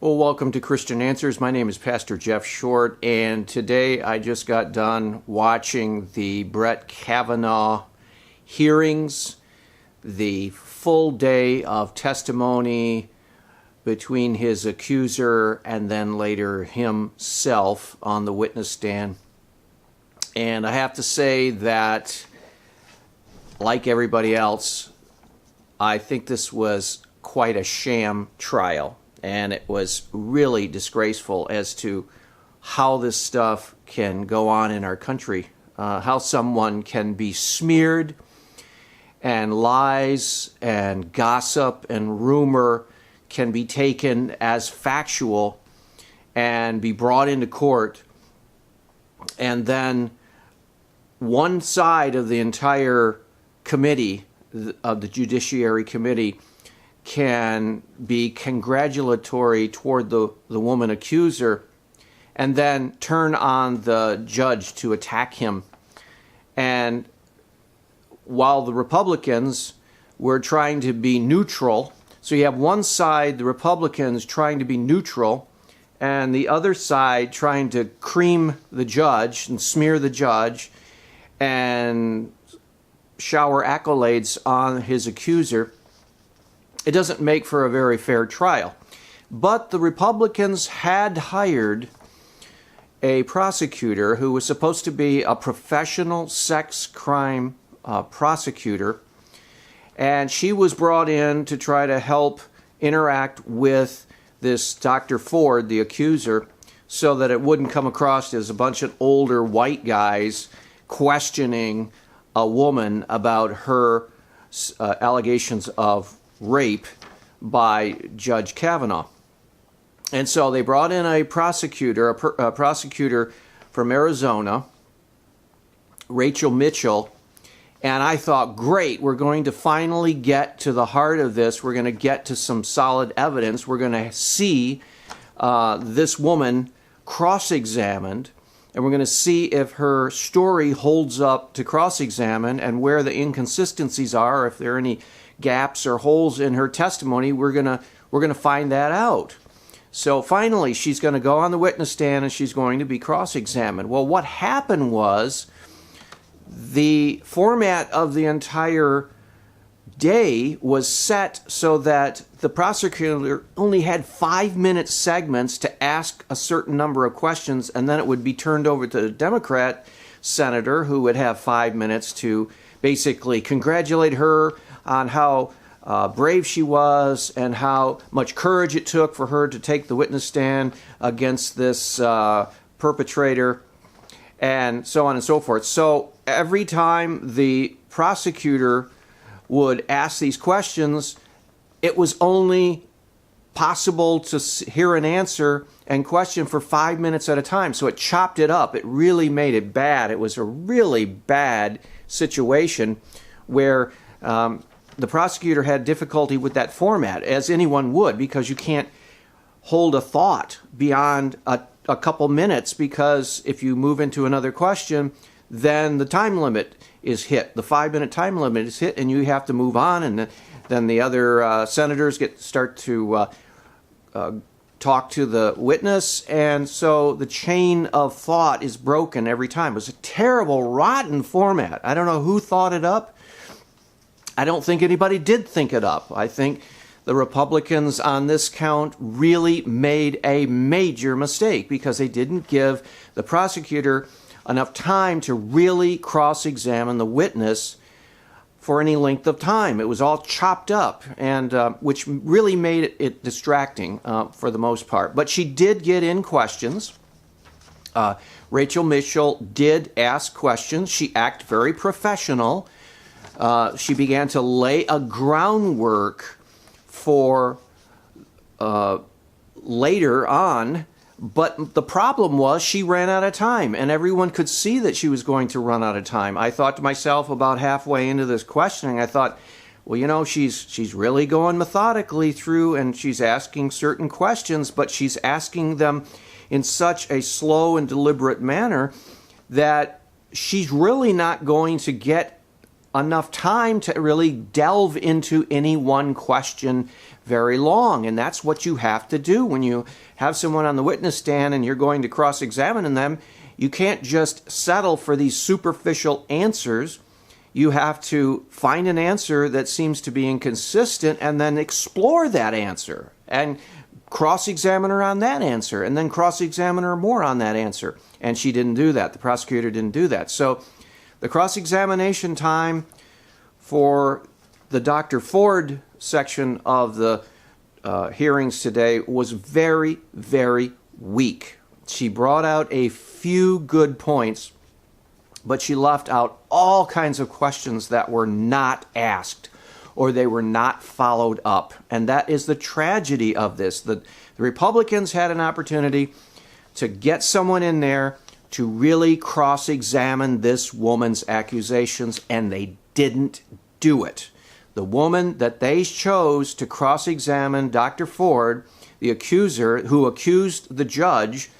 Well, welcome to Christian Answers. My name is Pastor Jeff Short, and today I just got done watching the Brett Kavanaugh hearings, the full day of testimony between his accuser and then later himself on the witness stand. And I have to say that, like everybody else, I think this was quite a sham trial. And it was really disgraceful as to how this stuff can go on in our country, how someone can be smeared, and lies and gossip and rumor can be taken as factual and be brought into court, and then one side of the entire committee, of the Judiciary Committee, can be congratulatory toward the woman accuser and then turn on the judge to attack him. And while the Republicans were trying to be neutral, so you have one side, the Republicans, trying to be neutral, and the other side trying to cream the judge and smear the judge and shower accolades on his accuser, it doesn't make for a very fair trial. But the Republicans had hired a prosecutor who was supposed to be a professional sex crime prosecutor, and she was brought in to try to help interact with this Dr. Ford, the accuser, so that it wouldn't come across as a bunch of older white guys questioning a woman about her allegations of rape by Judge Kavanaugh. And so they brought in a prosecutor, a prosecutor from Arizona, Rachel Mitchell, and I thought, great, we're going to finally get to the heart of this. We're going to get to some solid evidence. We're going to see this woman cross-examined, and we're going to see if her story holds up to cross-examine and where the inconsistencies are, if there are any gaps or holes in her testimony. We're gonna find that out. So finally, she's going to go on the witness stand and she's going to be cross-examined. Well, what happened was the format of the entire day was set so that the prosecutor only had 5-minute segments to ask a certain number of questions, and then it would be turned over to the Democrat senator, who would have 5 minutes to basically congratulate her on how brave she was and how much courage it took for her to take the witness stand against this perpetrator, and so on and so forth. So every time the prosecutor would ask these questions, it was only possible to hear an answer and question for 5 minutes at a time. So it chopped it up. It really made it bad. It was a really bad situation where the prosecutor had difficulty with that format, as anyone would, because you can't hold a thought beyond a couple minutes, because if you move into another question, then the time limit is hit. The 5-minute time limit is hit, and you have to move on, and then the other senators start to talk to the witness, and so the chain of thought is broken every time. It was a terrible, rotten format. I don't know who thought it up. I don't think anybody did think it up. I think the Republicans on this count really made a major mistake because they didn't give the prosecutor enough time to really cross-examine the witness for any length of time. It was all chopped up, and which really made it distracting for the most part. But she did get in questions. Rachel Mitchell did ask questions. She acted very professional. She began to lay a groundwork for later on, but the problem was she ran out of time, and everyone could see that she was going to run out of time. I thought to myself about halfway into this questioning, I thought, well, you know, she's really going methodically through, and she's asking certain questions, but she's asking them in such a slow and deliberate manner that she's really not going to get enough time to really delve into any one question very long. And that's what you have to do when you have someone on the witness stand and you're going to cross-examine them. You can't just settle for these superficial answers. You have to find an answer that seems to be inconsistent and then explore that answer and cross-examine her on that answer and then cross-examine her more on that answer. And she didn't do that. The prosecutor didn't do that. So the cross-examination time for the Dr. Ford section of the hearings today was very, very weak. She brought out a few good points, but she left out all kinds of questions that were not asked or they were not followed up. And that is the tragedy of this. The Republicans had an opportunity to get someone in there to really cross-examine this woman's accusations, and they didn't do it. The woman that they chose to cross-examine Dr. Ford, the accuser who accused the judge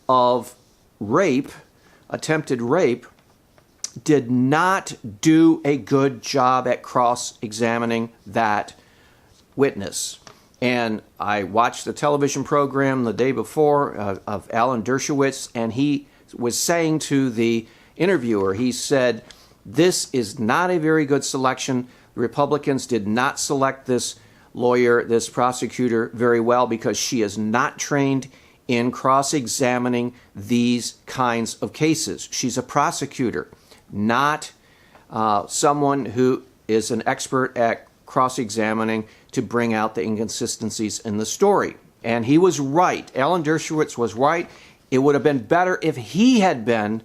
of rape, attempted rape, did not do a good job at cross-examining that witness. And I watched the television program the day before of Alan Dershowitz, and he was saying to the interviewer, he said, this is not a very good selection. The Republicans did not select this lawyer, this prosecutor, very well because she is not trained in cross-examining these kinds of cases. She's a prosecutor, not someone who is an expert at cross-examining to bring out the inconsistencies in the story. And he was right. Alan Dershowitz was right. It would have been better if he had been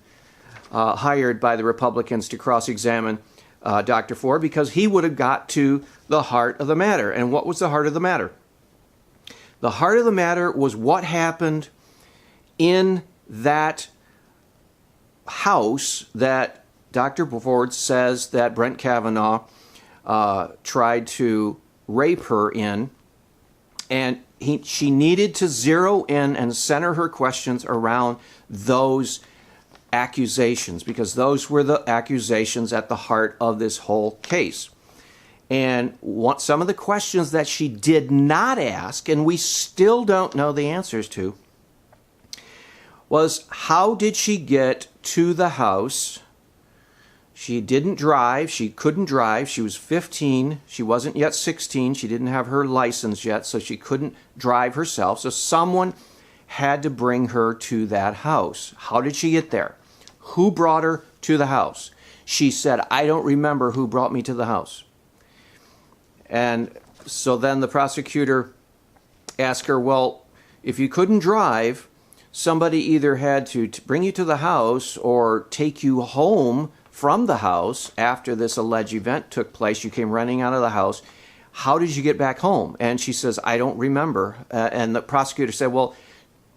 hired by the Republicans to cross-examine Dr. Ford, because he would have got to the heart of the matter. And what was the heart of the matter? The heart of the matter was what happened in that house that Dr. Ford says that Brett Kavanaugh tried to rape her in. And she needed to zero in and center her questions around those accusations, because those were the accusations at the heart of this whole case. And some of the questions that she did not ask, and we still don't know the answers to, was how did she get to the house? She didn't drive. She couldn't drive. She was 15. She wasn't yet 16. She didn't have her license yet, so she couldn't drive herself. So someone had to bring her to that house. How did she get there? Who brought her to the house? She said, I don't remember who brought me to the house. And so then the prosecutor asked her, well, if you couldn't drive, somebody either had to bring you to the house or take you home from the house after this alleged event took place. You came running out of the house. How did you get back home? And she says, I don't remember. And the prosecutor said, well,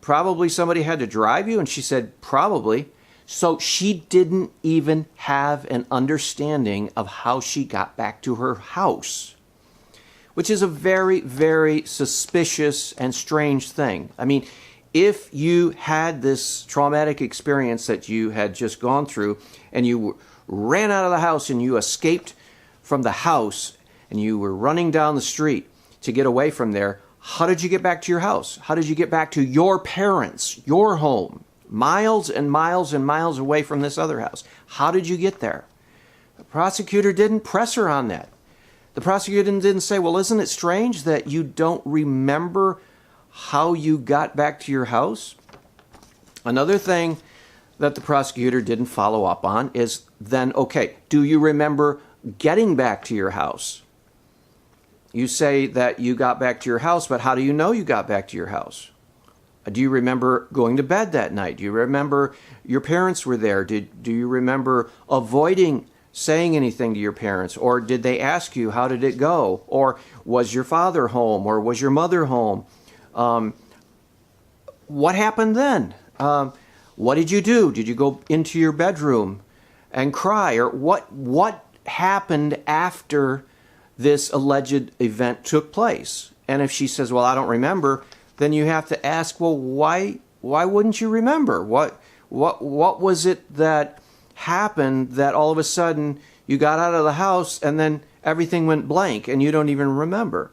probably somebody had to drive you. And she said, probably. So she didn't even have an understanding of how she got back to her house, which is a very, very suspicious and strange thing. I mean, if you had this traumatic experience that you had just gone through and you ran out of the house and you escaped from the house and you were running down the street to get away from there, how did you get back to your house? How did you get back to your parents, your home, miles and miles and miles away from this other house? How did you get there? The prosecutor didn't press her on that. The prosecutor didn't say, well, isn't it strange that you don't remember how you got back to your house? Another thing that the prosecutor didn't follow up on is then, okay, do you remember getting back to your house? You say that you got back to your house, but how do you know you got back to your house? Do you remember going to bed that night? Do you remember your parents were there? Do you remember avoiding saying anything to your parents? Or did they ask you, how did it go? Or was your father home? Or was your mother home? What happened then? What did you do? Did you go into your bedroom and cry? Or what happened after this alleged event took place? And if she says, well, I don't remember, then you have to ask, well, why wouldn't you remember? What was it that happened that all of a sudden you got out of the house and then everything went blank and you don't even remember.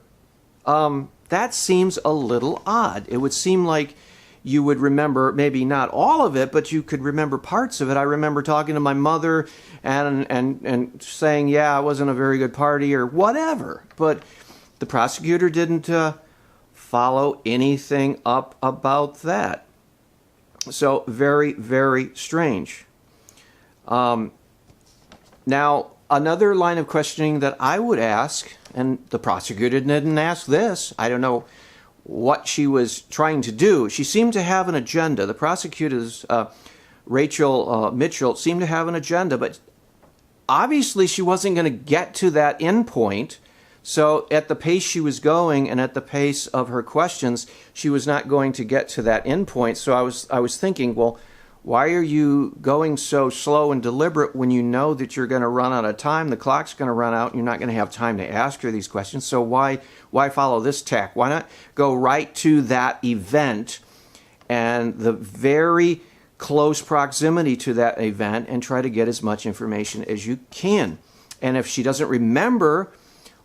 That seems a little odd. It would seem like you would remember maybe not all of it, but you could remember parts of it. I remember talking to my mother and saying, yeah, it wasn't a very good party or whatever. But the prosecutor didn't follow anything up about that. So very, very strange. Now, another line of questioning that I would ask, and the prosecutor didn't ask this, I don't know what she was trying to do. She seemed to have an agenda. The prosecutors, Rachel Mitchell, seemed to have an agenda, but obviously she wasn't going to get to that end point. So at the pace she was going and at the pace of her questions, she was not going to get to that end point. So I was thinking, well, why are you going so slow and deliberate when you know that you're going to run out of time? The clock's going to run out and you're not going to have time to ask her these questions. So why follow this tack? Why not go right to that event and the very close proximity to that event and try to get as much information as you can? And if she doesn't remember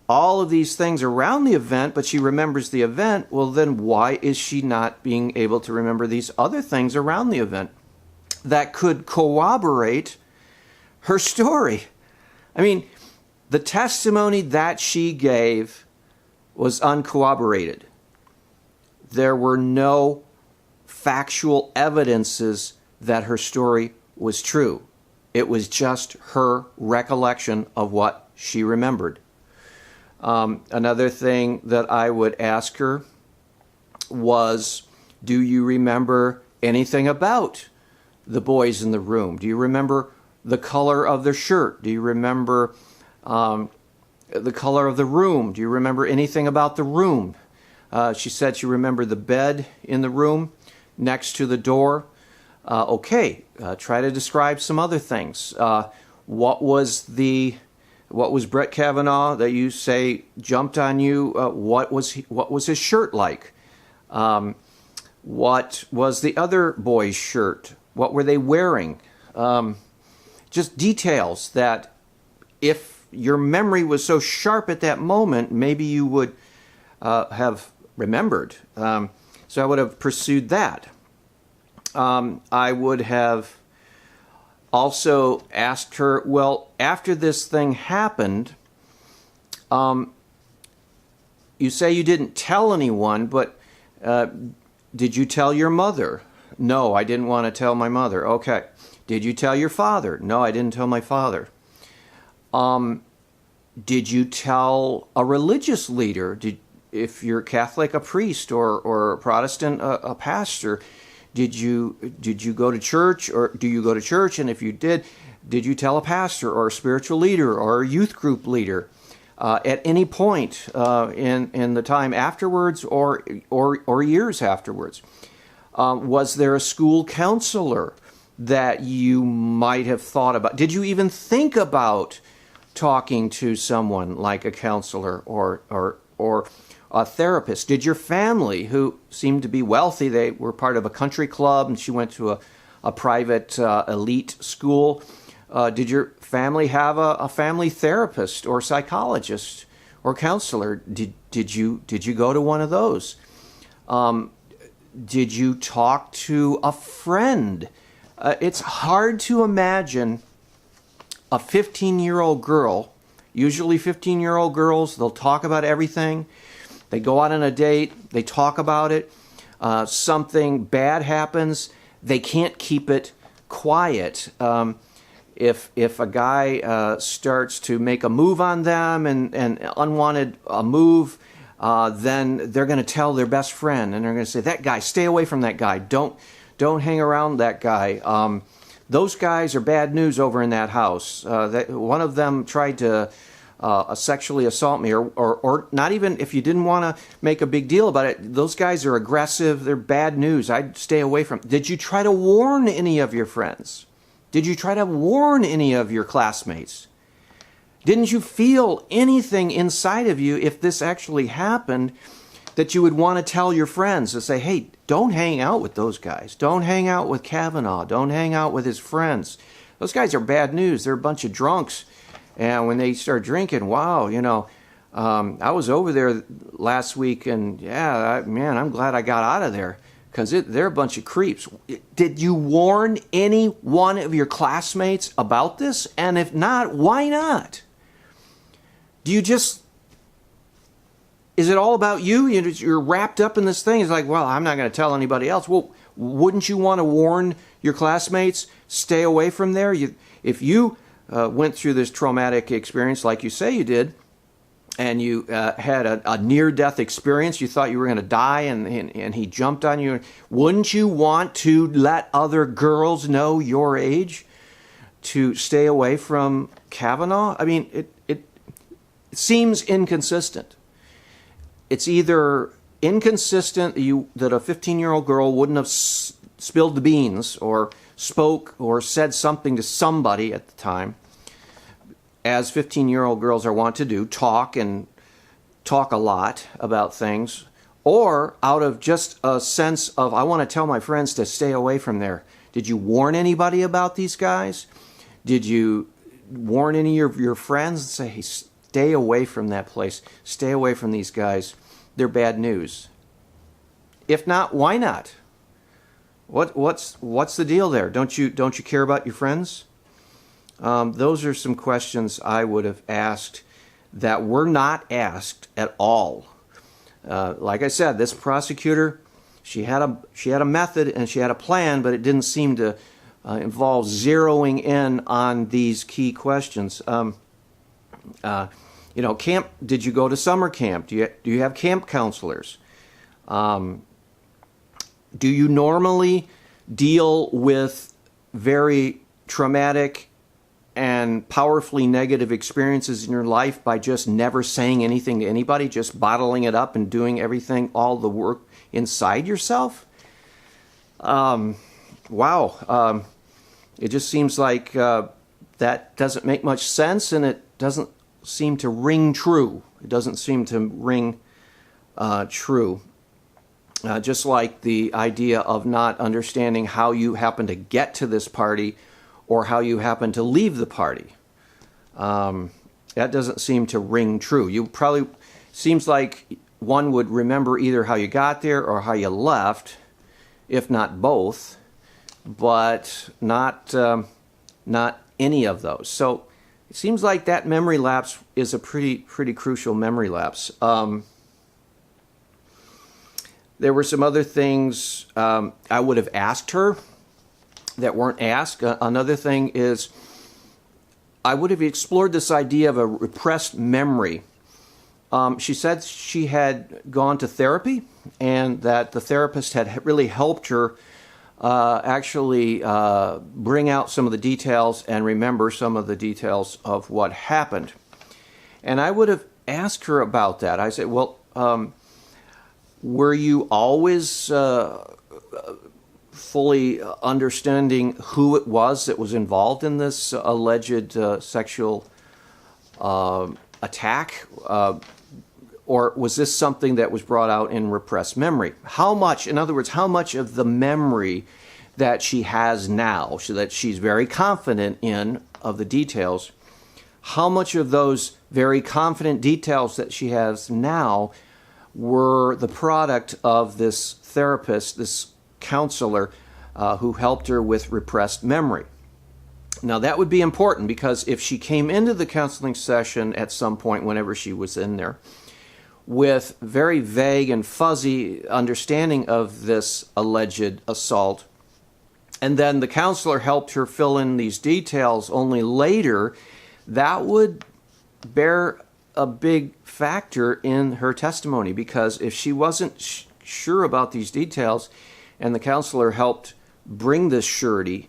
all of these things around the event, but she remembers the event, well, then why is she not being able to remember these other things around the event that could corroborate her story? I mean, the testimony that she gave was uncorroborated. There were no factual evidences that her story was true. It was just her recollection of what she remembered. Another thing that I would ask her was, do you remember anything about the boys in the room? Do you remember the color of their shirt? Do you remember the color of the room? Do you remember anything about the room? She said she remembered the bed in the room next to the door. Try to describe some other things. What was Brett Kavanaugh that you say jumped on you? What was his shirt like? What was the other boy's shirt? What were they wearing? Just details that if your memory was so sharp at that moment, maybe you would have remembered. So I would have pursued that. I would have also asked her, well, after this thing happened, you say you didn't tell anyone, but did you tell your mother? No, I didn't want to tell my mother. Okay. Did you tell your father? No, I didn't tell my father. Did you tell a religious leader? If you're Catholic, a priest, or a Protestant, a pastor? Did you go to church, or do you go to church? And if you did you tell a pastor or a spiritual leader or a youth group leader at any point in the time afterwards or years afterwards? Was there a school counselor that you might have thought about? Did you even think about talking to someone like a counselor or a therapist? Did your family, who seemed to be wealthy, they were part of a country club and she went to a private elite school, did your family have a family therapist or psychologist or counselor? Did you go to one of those? Did you talk to a friend? It's hard to imagine a 15-year-old girl. Usually 15-year-old girls, they'll talk about everything. They go out on a date, they talk about it. Something bad happens, they can't keep it quiet. If a guy starts to make a move on them and unwanted move, then they're going to tell their best friend, and they're going to say, "That guy, stay away from that guy. Don't hang around that guy. Those guys are bad news over in that house. One of them tried to sexually assault me," or not even if you didn't want to make a big deal about it. Those guys are aggressive. They're bad news. I'd stay away from. Did you try to warn any of your friends? Did you try to warn any of your classmates? Didn't you feel anything inside of you, if this actually happened, that you would want to tell your friends to say, "Hey, don't hang out with those guys. Don't hang out with Kavanaugh. Don't hang out with his friends. Those guys are bad news. They're a bunch of drunks, And when they start drinking, wow, I was over there last week, and yeah, man, I'm glad I got out of there, because they're a bunch of creeps. Did you warn any one of your classmates about this? And if not, why not? Is it all about you? You're wrapped up in this thing. It's like, well, I'm not going to tell anybody else. Well, wouldn't you want to warn your classmates, stay away from there? If you went through this traumatic experience like you say you did, and you had a near-death experience, you thought you were going to die, and he jumped on you, wouldn't you want to let other girls know your age to stay away from Kavanaugh? I mean, it seems inconsistent. It's either inconsistent that a 15-year-old girl wouldn't have spilled the beans or spoke or said something to somebody at the time, as 15-year-old girls are wont to do, talk a lot about things, or out of just a sense of, I want to tell my friends to stay away from there. Did you warn anybody about these guys? Did you warn any of your friends and say, hey, stay away from that place, stay away from these guys, they're bad news? If not, why not? What's the deal there? Don't you care about your friends? Those are some questions I would have asked that were not asked at all. Like I said, this prosecutor, she had a method and she had a plan, but it didn't seem to involve zeroing in on these key questions. Camp. Did you go to summer camp? Do you have camp counselors? Do you normally deal with very traumatic and powerfully negative experiences in your life by just never saying anything to anybody, just bottling it up and doing everything, all the work inside yourself? Wow. It just seems like that doesn't make much sense, and it doesn't seem to ring true. It doesn't seem to ring true. Just like the idea of not understanding how you happen to get to this party or how you happen to leave the party. That doesn't seem to ring true. Seems like one would remember either how you got there or how you left, if not both, but not any of those. So it seems like that memory lapse is a pretty crucial memory lapse. There were some other things I would have asked her that weren't asked. Another thing is I would have explored this idea of a repressed memory. She said she had gone to therapy and that the therapist had really helped her actually bring out some of the details and remember some of the details of what happened. And I would have asked her about that. I said, well, were you always fully understanding who it was that was involved in this alleged sexual attack? Or was this something that was brought out in repressed memory? How much, in other words, how much of the memory that she has now, so that she's very confident in, of the details, how much of those very confident details that she has now were the product of this therapist, this counselor, who helped her with repressed memory? Now that would be important, because if she came into the counseling session at some point, whenever she was in there, with very vague and fuzzy understanding of this alleged assault, and then the counselor helped her fill in these details only later, that would bear a big factor in her testimony, because if she wasn't sure about these details and the counselor helped bring this surety,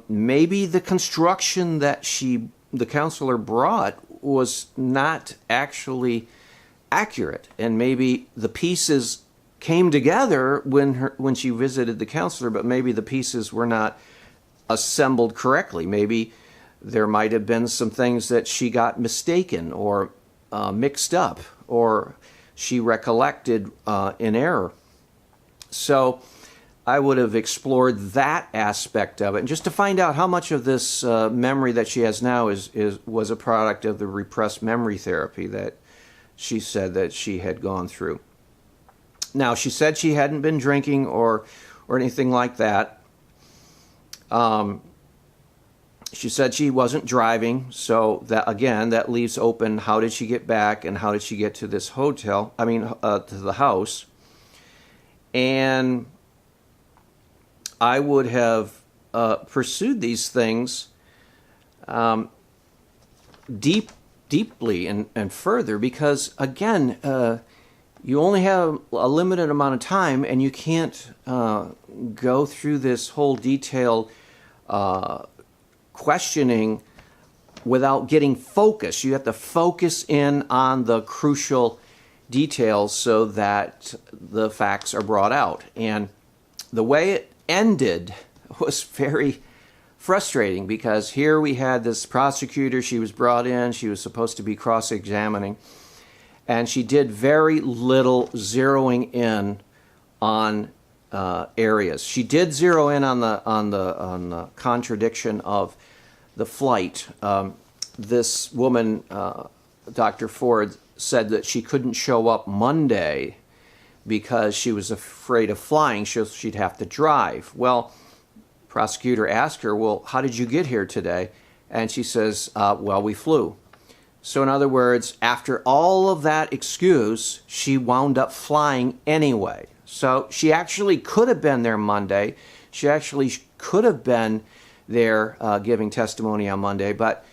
maybe the construction that the counselor brought was not actually accurate, and maybe the pieces came together when she visited the counselor, but maybe the pieces were not assembled correctly. Maybe there might have been some things that she got mistaken or mixed up, or she recollected in error. So I would have explored that aspect of it, and just to find out how much of this memory that she has now was a product of the repressed memory therapy that she said that she had gone through. Now, she said she hadn't been drinking or anything like that. She said she wasn't driving, so that again, that leaves open how did she get back and how did she get to this hotel, to the house. And I would have pursued these things deeply and further, because again, you only have a limited amount of time, and you can't go through this whole detailed questioning without getting focused. You have to focus in on the crucial details so that the facts are brought out. And the way it ended was very frustrating, because here we had this prosecutor, she was brought in, she was supposed to be cross-examining, and she did very little zeroing in on areas. She did zero in on the contradiction of the flight. This woman, Dr. Ford, said that she couldn't show up Monday because she was afraid of flying, so she'd have to drive. Well, prosecutor asked her, well, how did you get here today? And she says, well, we flew. So in other words, after all of that excuse, she wound up flying anyway. So she actually could have been there Monday. She actually could have been there giving testimony on Monday, but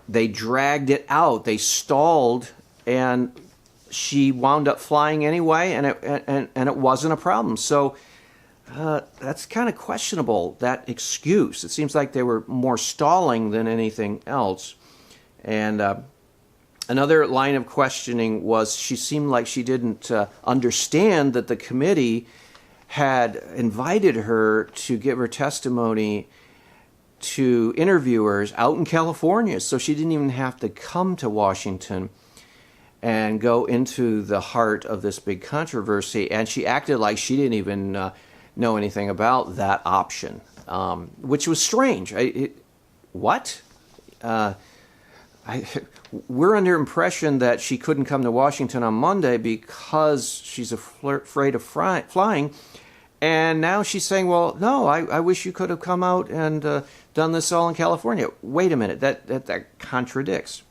they dragged it out. They stalled, and she wound up flying anyway, and it wasn't a problem. So that's kind of questionable, that excuse. It seems like they were more stalling than anything else. And another line of questioning was she seemed like she didn't understand that the committee had invited her to give her testimony to interviewers out in California, so she didn't even have to come to Washington and go into the heart of this big controversy. And she acted like she didn't even know anything about that option, which was strange. What? We're under impression that she couldn't come to Washington on Monday because she's afraid of flying. And now she's saying, well, no, I wish you could have come out and done this all in California. Wait a minute, that contradicts.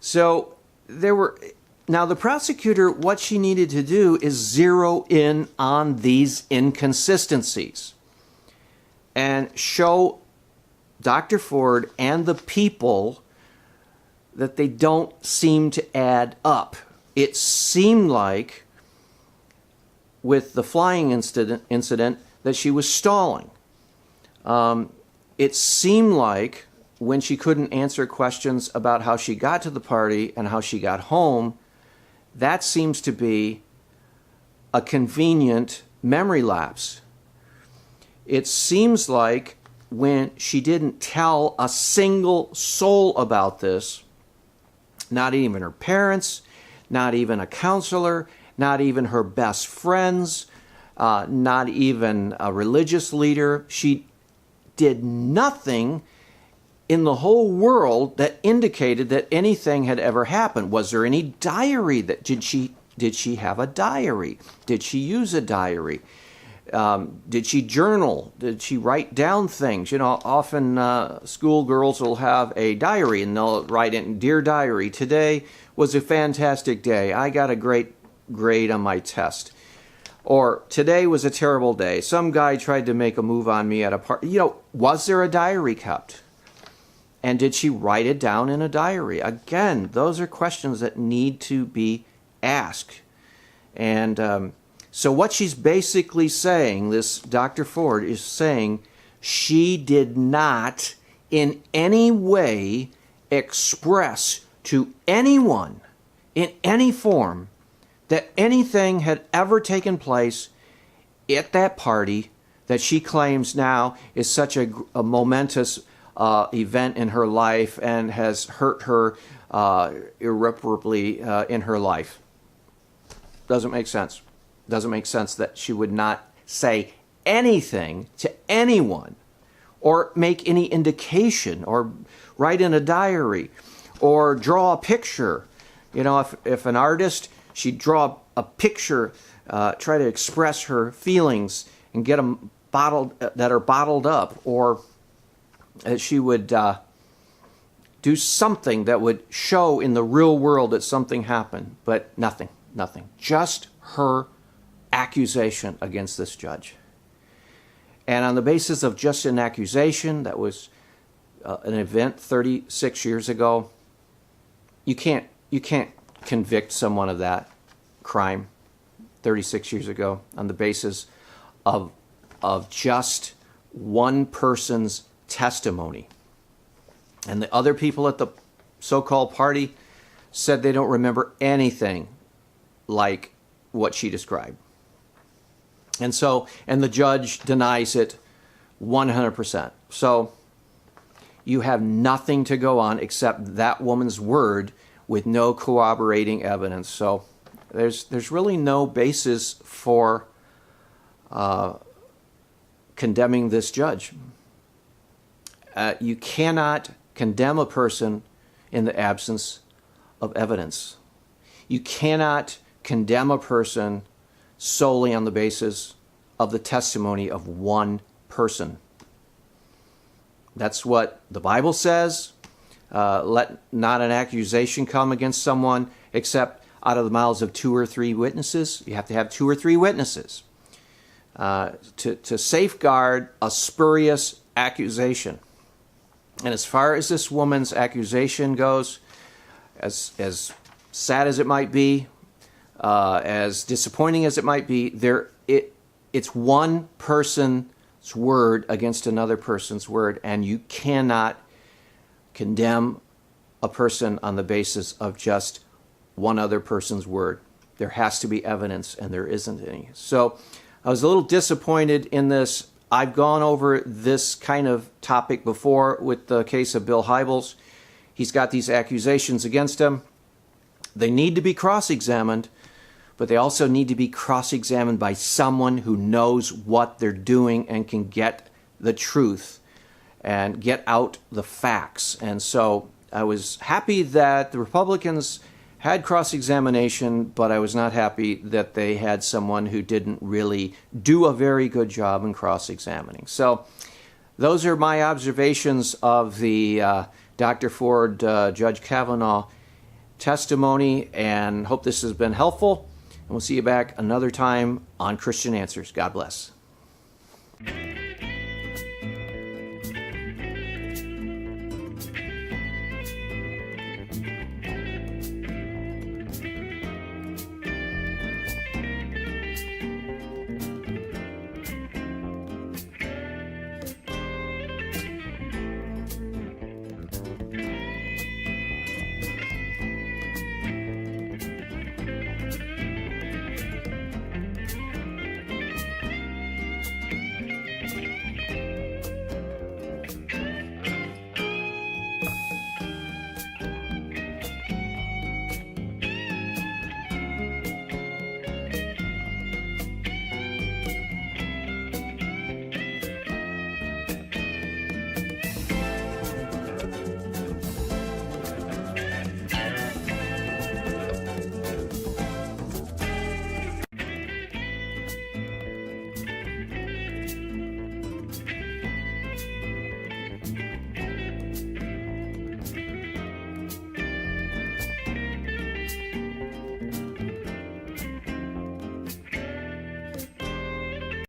So there were... Now, the prosecutor, what she needed to do is zero in on these inconsistencies and show Dr. Ford and the people that they don't seem to add up. It seemed like, with the flying incident that she was stalling. It seemed like when she couldn't answer questions about how she got to the party and how she got home, that seems to be a convenient memory lapse. It seems like when she didn't tell a single soul about this, not even her parents, not even a counselor, not even her best friends, not even a religious leader, she did nothing in the whole world that indicated that anything had ever happened. Was there any diary? Did she have a diary? Did she use a diary? Did she journal? Did she write down things? You know, often schoolgirls will have a diary and they'll write in, "Dear diary, today was a fantastic day. I got a great grade on my test." Or, "Today was a terrible day. Some guy tried to make a move on me at a party." You know, was there a diary kept? And did she write it down in a diary? Again, those are questions that need to be asked. And so what she's basically saying, this Dr. Ford is saying, she did not in any way express to anyone in any form that anything had ever taken place at that party that she claims now is such a momentous event in her life and has hurt her irreparably in her life. Doesn't make sense. Doesn't make sense that she would not say anything to anyone or make any indication or write in a diary or draw a picture. You know, if an artist, she'd draw a picture, try to express her feelings and get them that are bottled up, or she would do something that would show in the real world that something happened, but nothing. Just her accusation against this judge. And on the basis of just an accusation, that was an event 36 years ago, you can't convict someone of that crime 36 years ago on the basis of just one person's testimony. And the other people at the so-called party said they don't remember anything like what she described. And the judge denies it 100%. So you have nothing to go on except that woman's word with no corroborating evidence. So there's really no basis for condemning this judge. You cannot condemn a person in the absence of evidence. You cannot condemn a person solely on the basis of the testimony of one person. That's what the Bible says. Let not an accusation come against someone except out of the mouths of 2 or 3 witnesses. You have to have 2 or 3 witnesses to safeguard a spurious accusation. And as far as this woman's accusation goes, as sad as it might be, as disappointing as it might be, it's one person's word against another person's word, and you cannot condemn a person on the basis of just one other person's word. There has to be evidence, and there isn't any. So I was a little disappointed in this. I've gone over this kind of topic before with the case of Bill Hybels. He's got these accusations against him. They need to be cross-examined, but they also need to be cross-examined by someone who knows what they're doing and can get the truth and get out the facts. And so I was happy that the Republicans had cross-examination, but I was not happy that they had someone who didn't really do a very good job in cross-examining. So those are my observations of the Dr. Ford, Judge Kavanaugh testimony, and hope this has been helpful. And we'll see you back another time on Christian Answers. God bless.